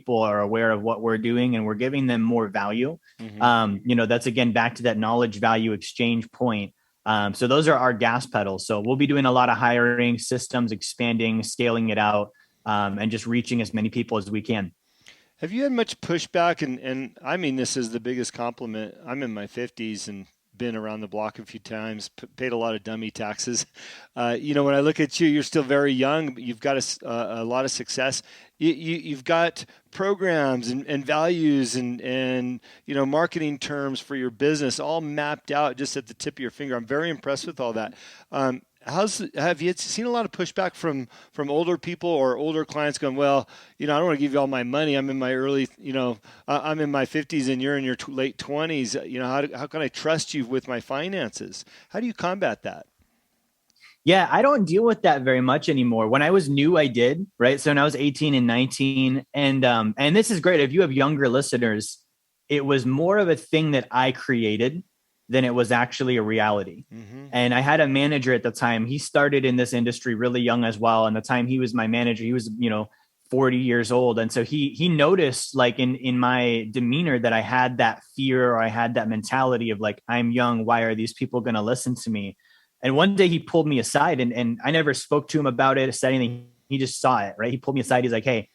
people are aware of what we're doing and we're giving them more value. That's again, back to that knowledge value exchange point. So those are our gas pedals. So we'll be doing a lot of hiring, systems, expanding, scaling it out, and just reaching as many people as we can. Have you had much pushback? And I mean, this is the biggest compliment. I'm in my 50s and been around the block a few times, paid a lot of dummy taxes. When I look at you, you're still very young, but you've got a lot of success. You've got programs and values and marketing terms for your business all mapped out just at the tip of your finger. I'm very impressed with all that. Have you seen a lot of pushback from older people or older clients going, well, I don't want to give you all my money. I'm in my I'm in my 50s and you're in your late 20s. How can I trust you with my finances? How do you combat that? Yeah, I don't deal with that very much anymore. When I was new, I did, right? So when I was 18 and 19, and this is great. If you have younger listeners, it was more of a thing that I created than it was actually a reality. And I had a manager at the time. He started in this industry really young as well. And the time he was my manager, he was, 40 years old. And so he noticed, like, in my demeanor, that I had that fear, or I had that mentality of like, I'm young. Why are these people going to listen to me? And one day he pulled me aside, and I never spoke to him about it, said anything. He just saw it, right? He pulled me aside. He's like, hey,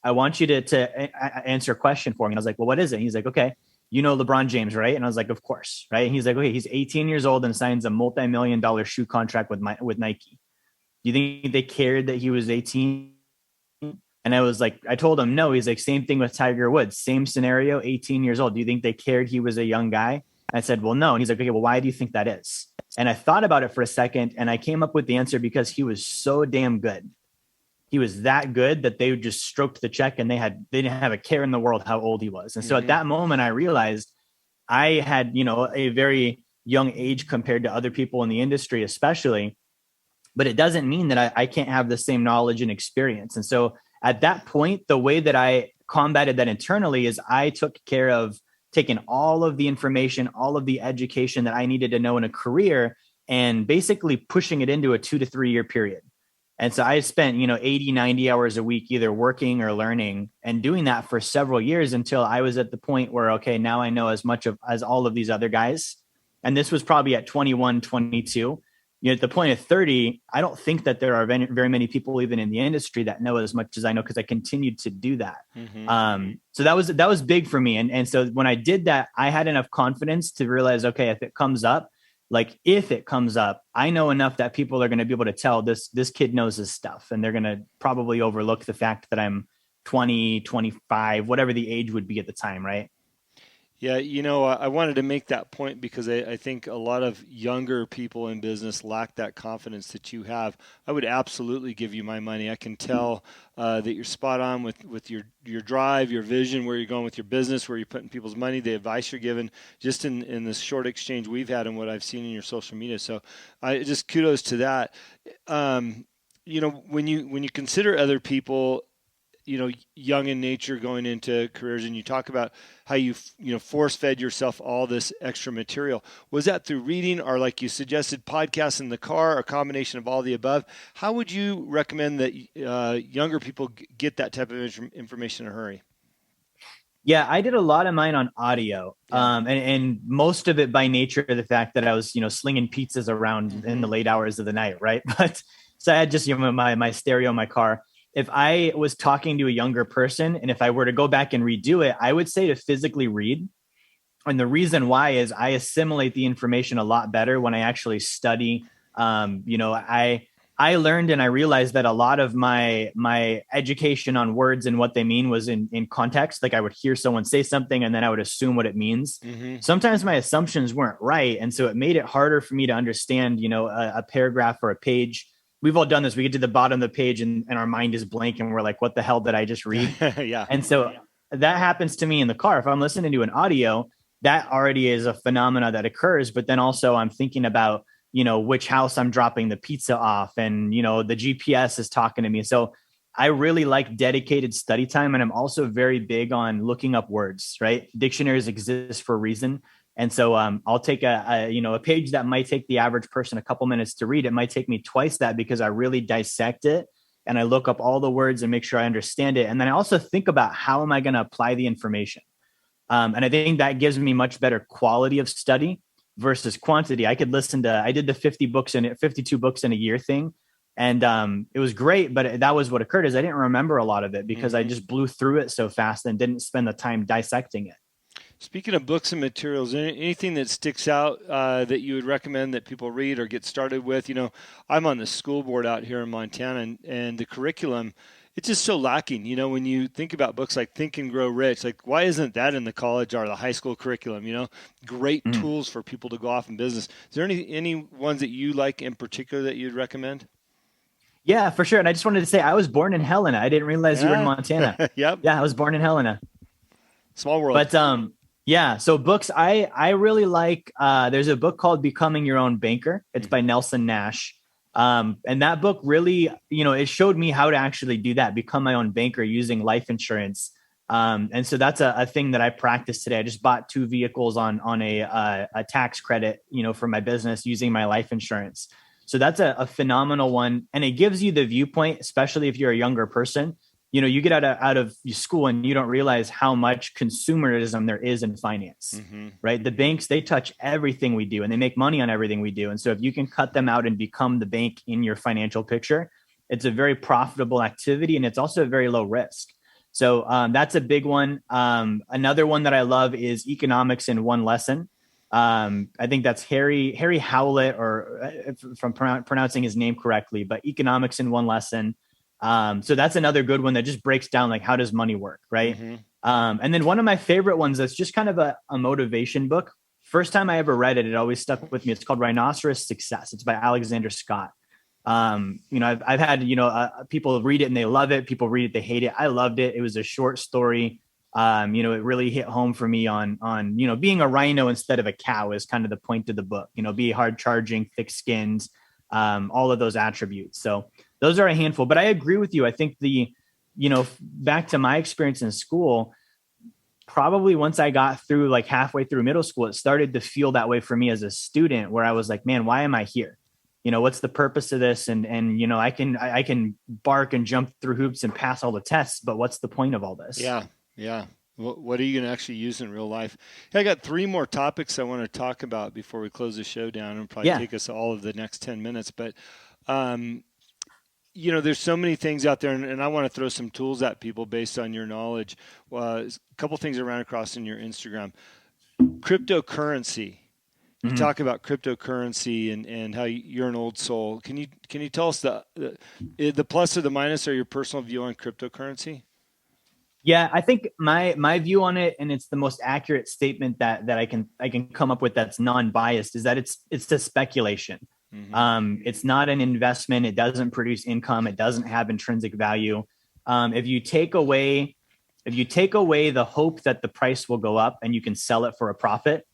I want you to answer a question for me. And I was like, well, what is it? And he's like, okay, LeBron James, right? And I was like, of course, right? And he's like, okay, he's 18 years old and signs a multi-million-dollar shoe contract with Nike. Do you think they cared that he was 18? And I was like, I told him no. He's like, same thing with Tiger Woods, same scenario, 18 years old. Do you think they cared he was a young guy? And I said, well, no. And he's like, okay, well, why do you think that is? And I thought about it for a second, and I came up with the answer because he was so damn good. He was that good that they just stroked the check, and they didn't have a care in the world how old he was. And so at that moment, I realized I had, a very young age compared to other people in the industry, especially, but it doesn't mean that I can't have the same knowledge and experience. And so at that point, the way that I combated that internally is I took care of taking all of the information, all of the education that I needed to know in a career, and basically pushing it into a 2 to 3 year period. And so I spent, 80, 90 hours a week, either working or learning, and doing that for several years until I was at the point where, okay, now I know as much as all of these other guys. And this was probably at 21, 22. At the point of 30, I don't think that there are very many people even in the industry that know as much as I know, because I continued to do that. So that was big for me. And so when I did that, I had enough confidence to realize, okay, if it comes up, I know enough that people are going to be able to tell this kid knows his stuff, and they're going to probably overlook the fact that I'm 20, 25, whatever the age would be at the time, right? Yeah, I wanted to make that point because I think a lot of younger people in business lack that confidence that you have. I would absolutely give you my money. I can tell that you're spot on with your drive, your vision, where you're going with your business, where you're putting people's money, the advice you're giving, just in this short exchange we've had and what I've seen in your social media. So I just kudos to that. When you consider other people, young in nature going into careers, and you talk about how you force fed yourself all this extra material. Was that through reading, or, like you suggested, podcasts in the car, or a combination of all the above? How would you recommend that younger people get that type of information in a hurry? Yeah, I did a lot of mine on audio, and most of it by nature of the fact that I was, slinging pizzas around in the late hours of the night, right? But so I had just my stereo in my car. If I was talking to a younger person, and if I were to go back and redo it, I would say to physically read. And the reason why is I assimilate the information a lot better when I actually study. I learned and I realized that a lot of my education on words and what they mean was in context. Like, I would hear someone say something and then I would assume what it means. Sometimes my assumptions weren't right. And so it made it harder for me to understand, a paragraph or a page. We've all done this. We get to the bottom of the page and our mind is blank and we're like, what the hell did I just read? Yeah. And so that happens to me in the car. If I'm listening to an audio, that already is a phenomena that occurs. But then also I'm thinking about, which house I'm dropping the pizza off, and, the GPS is talking to me. So I really like dedicated study time. And I'm also very big on looking up words, right? Dictionaries exist for a reason. And so I'll take a page that might take the average person a couple minutes to read. It might take me twice that, because I really dissect it and I look up all the words and make sure I understand it. And then I also think about how am I going to apply the information. And I think that gives me much better quality of study versus quantity. I did the 52 books in a year thing. And it was great, but that was what occurred is I didn't remember a lot of it because I just blew through it so fast and didn't spend the time dissecting it. Speaking of books and materials, anything that sticks out that you would recommend that people read or get started with? I'm on the school board out here in Montana, and the curriculum, it's just so lacking. When you think about books like Think and Grow Rich, like why isn't that in the college or the high school curriculum? Great tools for people to go off in business. Is there any ones that you like in particular that you'd recommend? Yeah, for sure. And I just wanted to say I was born in Helena. I didn't realize you were in Montana. Yep. Yeah, I was born in Helena. Small world. But yeah, so books I really like. There's a book called Becoming Your Own Banker. It's by Nelson Nash. And that book really, it showed me how to actually do that, become my own banker using life insurance. And so that's a thing that I practice today. I just bought 2 vehicles on a tax credit, for my business using my life insurance. So that's a phenomenal one. And it gives you the viewpoint, especially if you're a younger person. You get out of school and you don't realize how much consumerism there is in finance, right? The banks, they touch everything we do and they make money on everything we do. And so if you can cut them out and become the bank in your financial picture, it's a very profitable activity and it's also a very low risk. So that's a big one. Another one that I love is Economics in One Lesson. I think that's Harry Howlett, or if I'm pronouncing his name correctly, but Economics in One Lesson. So that's another good one that just breaks down like how does money work, right? And then one of my favorite ones that's just kind of a motivation book. First time I ever read it, it always stuck with me. It's called Rhinoceros Success. It's by Alexander Scott. I've had people read it and they love it. People read it, they hate it. I loved it. It was a short story. It really hit home for me on being a rhino instead of a cow is kind of the point of the book. Be hard charging, thick skinned, all of those attributes. So those are a handful, but I agree with you. I think back to my experience in school, probably once I got through like halfway through middle school, it started to feel that way for me as a student where I was like, man, why am I here? What's the purpose of this? And I can bark and jump through hoops and pass all the tests, but what's the point of all this? Yeah. Yeah. What are you going to actually use in real life? Hey, I got 3 more topics I want to talk about before we close the show down, and probably take us all of the next 10 minutes. But, there's so many things out there, and I want to throw some tools at people based on your knowledge. A couple things I ran across in your Instagram. Cryptocurrency. You talk about cryptocurrency and how you're an old soul. Can you tell us the plus or the minus or your personal view on cryptocurrency? Yeah, I think my view on it, and it's the most accurate statement that I can come up with that's non-biased, is that it's a speculation. It's not an investment. It doesn't produce income. It doesn't have intrinsic value. If you take away the hope that the price will go up and you can sell it for a profit,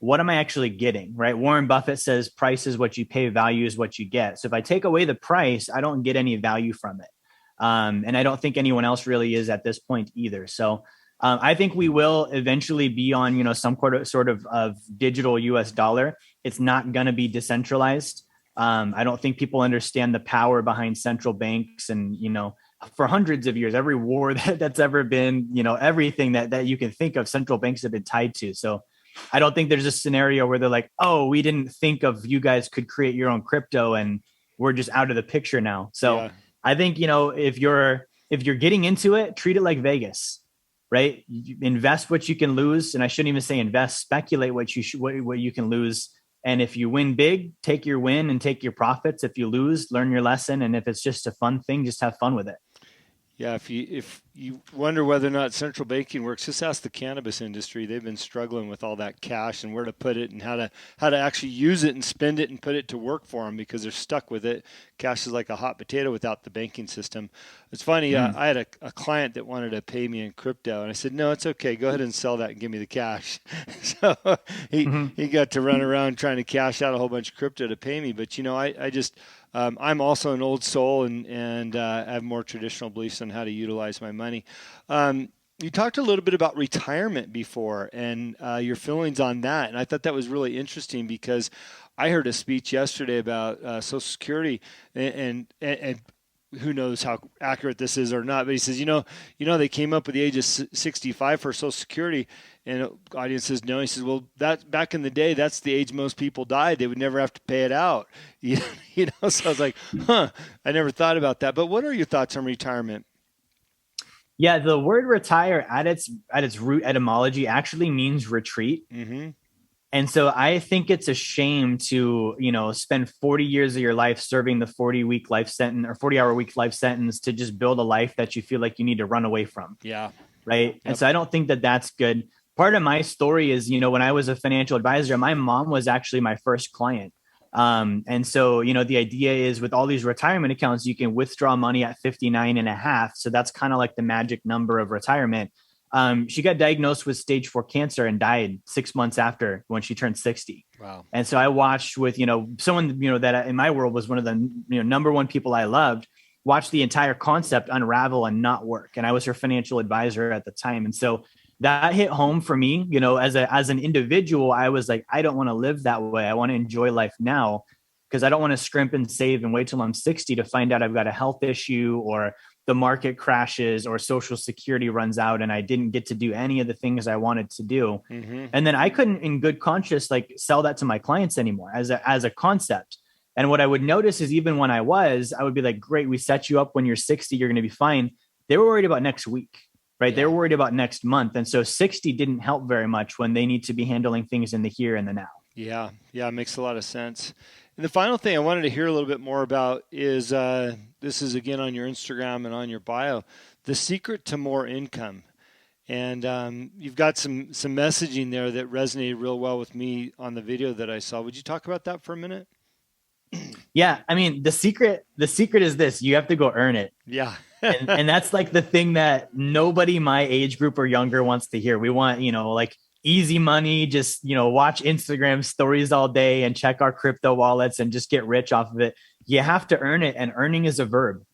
what am I actually getting, right? Warren Buffett says price is what you pay, value is what you get. So if I take away the price, I don't get any value from it. And I don't think anyone else really is at this point either. So I think we will eventually be on, some sort of digital US dollar. It's not going to be decentralized. I don't think people understand the power behind central banks and, for hundreds of years, every war that's ever been, everything that you can think of, central banks have been tied to. So I don't think there's a scenario where they're like, oh, we didn't think of you guys could create your own crypto and we're just out of the picture now. So yeah. I think, if you're getting into it, treat it like Vegas, right? You invest what you can lose. And I shouldn't even say invest, speculate what you can lose. And if you win big, take your win and take your profits. If you lose, learn your lesson. And if it's just a fun thing, just have fun with it. Yeah, if you wonder whether or not central banking works, just ask the cannabis industry. They've been struggling with all that cash and where to put it and how to actually use it and spend it and put it to work for them because they're stuck with it. Cash is like a hot potato without the banking system. It's funny. I had a client that wanted to pay me in crypto, and I said, no, it's okay. Go ahead and sell that and give me the cash. So he got to run around trying to cash out a whole bunch of crypto to pay me. But, I just I'm also an old soul and have more traditional beliefs on how to utilize my money. You talked a little bit about retirement before and your feelings on that. And I thought that was really interesting because I heard a speech yesterday about Social Security and who knows how accurate this is or not, but he says, they came up with the age of 65 for Social Security, and the audience says no. He says, well, that back in the day, that's the age most people died. They would never have to pay it out. So I was like, I never thought about that. But what are your thoughts on retirement? Yeah, the word retire at its root etymology actually means retreat. Mm-hmm. And so I think it's a shame to, spend 40 years of your life serving the 40-week life sentence or 40-hour week life sentence to just build a life that you feel like you need to run away from. Yeah. Right. Yep. And so I don't think that that's good. Part of my story is, when I was a financial advisor, my mom was actually my first client. And so, the idea is with all these retirement accounts, you can withdraw money at 59 and a half. So that's kind of like the magic number of retirement. She got diagnosed with stage 4 cancer and died 6 months after when she turned 60. Wow. And so I watched with, someone, that in my world was one of the, number one people I loved, watch the entire concept unravel and not work. And I was her financial advisor at the time. And so that hit home for me, as an individual. I was like, I don't want to live that way. I want to enjoy life now, because I don't want to scrimp and save and wait till I'm 60 to find out I've got a health issue or the market crashes or Social Security runs out and I didn't get to do any of the things I wanted to do. Mm-hmm. And then I couldn't in good conscience, sell that to my clients anymore as a concept. And what I would notice is even when I would be like, great, we set you up when you're 60, you're going to be fine. They were worried about next week, right? Yeah. They were worried about next month. And so 60 didn't help very much when they need to be handling things in the here and the now. Yeah. Yeah. It makes a lot of sense. And the final thing I wanted to hear a little bit more about is, this is again on your Instagram and on your bio, the secret to more income. And you've got some messaging there that resonated real well with me on the video that I saw. Would you talk about that for a minute? Yeah. I mean, the secret is this: you have to go earn it. Yeah. and that's like the thing that nobody my age group or younger wants to hear. We want, easy money, just, watch Instagram stories all day and check our crypto wallets and just get rich off of it. You have to earn it. And earning is a verb,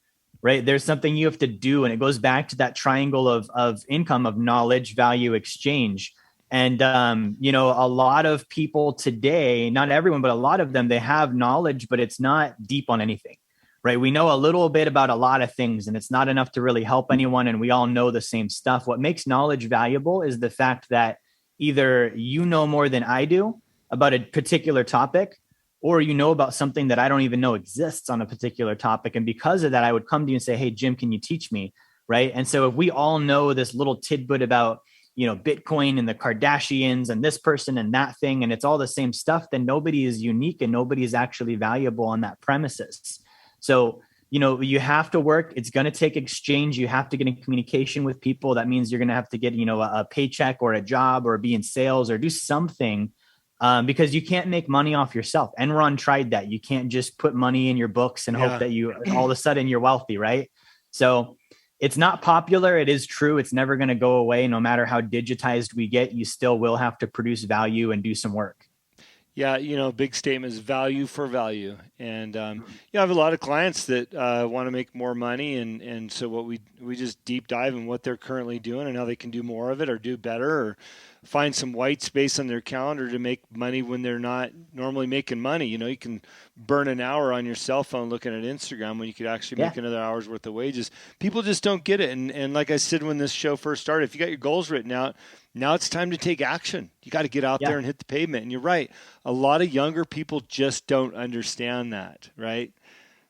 right? There's something you have to do. And it goes back to that triangle of income, of knowledge, value, exchange. And, a lot of people today, not everyone, but a lot of them, they have knowledge, but it's not deep on anything, right? We know a little bit about a lot of things and it's not enough to really help anyone. And we all know the same stuff. What makes knowledge valuable is the fact that either you know more than I do about a particular topic, or you know about something that I don't even know exists on a particular topic. And because of that, I would come to you and say, hey, Jim, can you teach me? Right. And so if we all know this little tidbit about, Bitcoin and the Kardashians and this person and that thing, and it's all the same stuff, then nobody is unique and nobody is actually valuable on that premises. So, you have to work. It's going to take exchange. You have to get in communication with people. That means you're going to have to get, a paycheck or a job or be in sales or do something, because you can't make money off yourself. Enron tried that. You can't just put money in your books and hope that you all of a sudden you're wealthy, right? So it's not popular. It is true. It's never going to go away. No matter how digitized we get, you still will have to produce value and do some work. Yeah, big statement is value for value. And I have a lot of clients that want to make more money. And so what we just deep dive in what they're currently doing and how they can do more of it or do better or find some white space on their calendar to make money when they're not normally making money. You can burn an hour on your cell phone looking at Instagram when you could actually make another hour's worth of wages. People just don't get it. And like I said, when this show first started, if you got your goals written out, now it's time to take action. You got to get out there and hit the pavement. And you're right. A lot of younger people just don't understand that, right?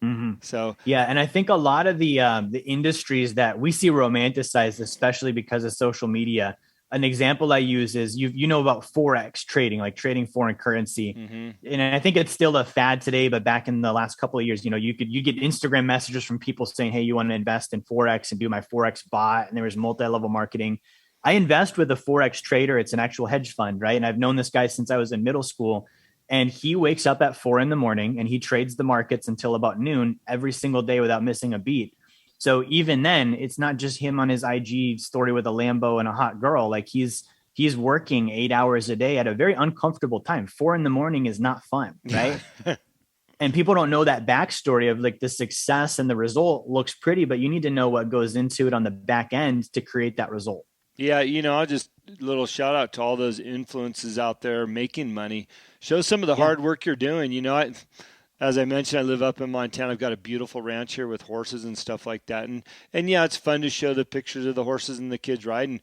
Mm-hmm. So and I think a lot of the industries that we see romanticized, especially because of social media. An example I use is you know about Forex trading, like trading foreign currency. Mm-hmm. And I think it's still a fad today, but back in the last couple of years, you get Instagram messages from people saying, hey, you want to invest in Forex and do my Forex bot. And there was multi-level marketing. I invest with a Forex trader. It's an actual hedge fund, right? And I've known this guy since I was in middle school. And he wakes up at 4 a.m. and he trades the markets until about noon every single day without missing a beat. So even then, it's not just him on his IG story with a Lambo and a hot girl. Like he's working 8 hours a day at a very uncomfortable time. 4 a.m. is not fun, right? And people don't know that backstory of like the success and the result looks pretty, but you need to know what goes into it on the back end to create that result. Yeah, I'll just a little shout out to all those influences out there making money. Show some of the hard work you're doing. As I mentioned, I live up in Montana. I've got a beautiful ranch here with horses and stuff like that. And yeah, it's fun to show the pictures of the horses and the kids riding.